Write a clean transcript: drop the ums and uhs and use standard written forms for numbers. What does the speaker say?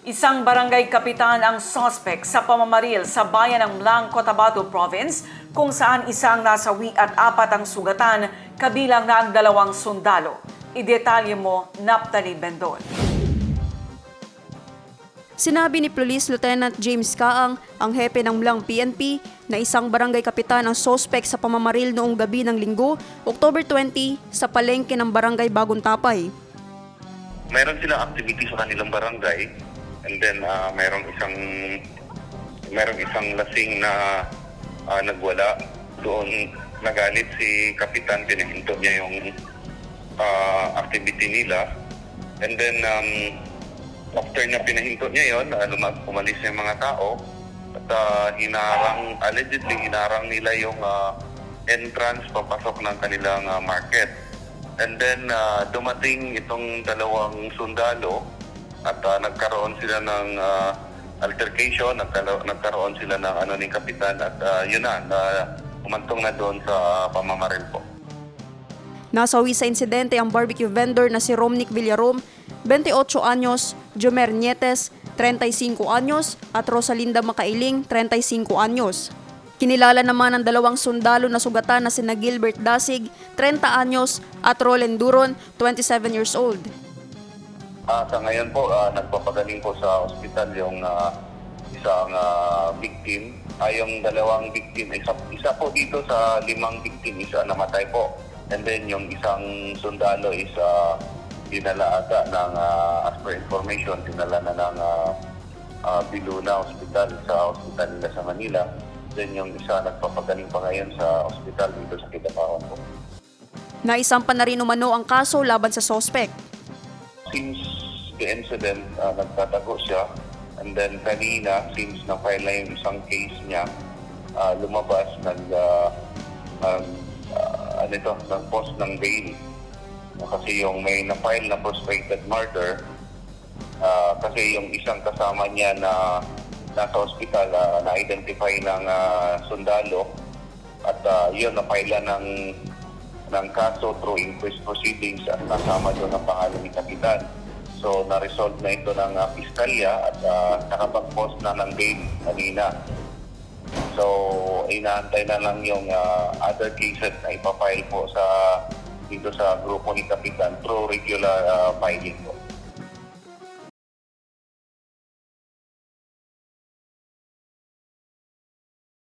Isang barangay kapitan ang suspect sa pamamaril sa bayan ng Mlang, Cotabato Province kung saan isang nasawi at 4 ang sugatan kabilang na ang 2 sundalo. Idetalye mo, Naphtali Bendon. Sinabi ni Police Lieutenant James Kaang, ang hepe ng Mlang PNP, na isang barangay kapitan ang suspect sa pamamaril noong gabi ng Linggo, October 20, sa palengke ng barangay Bagong Tapay. Mayroon silang activity sa kanilang barangay, and then mayroong isang lasing na nagwala. Doon nagalit si kapitan, pinahinto niya yung activity nila. And then after niya pinahinto niya yon, umalis yung mga tao at allegedly hinarang nila yung entrance papasok ng kanilang market. And then dumating itong 2 sundalo at nagkaroon sila ng altercation, nagkaroon sila ng ni kapitan at yun na, umantong na doon sa pamamaril po. Nasawi sa insidente ang barbecue vendor na si Romnick Villarom, 28 anyos, Jomer Nietes, 35 anyos, at Rosalinda Makailing, 35 anyos. Kinilala naman ang 2 sundalo na sugatan na sina Gilbert Dasig, 30 anyos, at Roland Duron, 27 years old. Sa ngayon po, nagpapagaling po sa ospital yung isang victim. Yung 2 victim, isa po dito sa 5 victim, isa namatay po. And then yung isang sundalo is dinala ata ng, as per information, dinala na ng Biluna Hospital sa ospital nila sa Manila. Then yung isa nagpapagaling pa ngayon sa ospital dito sa Kidapawan po. Naisampa na rin umano ang kaso laban sa suspect. Since the incident, nagtatago siya. And then kanina, since na-file na yung isang case niya, lumabas nag-post ng bail. Kasi yung may na-file na frustrated murder, kasi yung isang kasama niya na nasa ospital, na-identify ng sundalo, at yun, na-file ng kaso through inquest proceedings at nasama doon ang pangalan ni Kapitan. So, na-resolve na ito ng piskalya at nakapag-post na ng bail kanina. So, inaantay na lang yung other cases na ipafile po dito sa grupo ni Kapitan through regular filing po.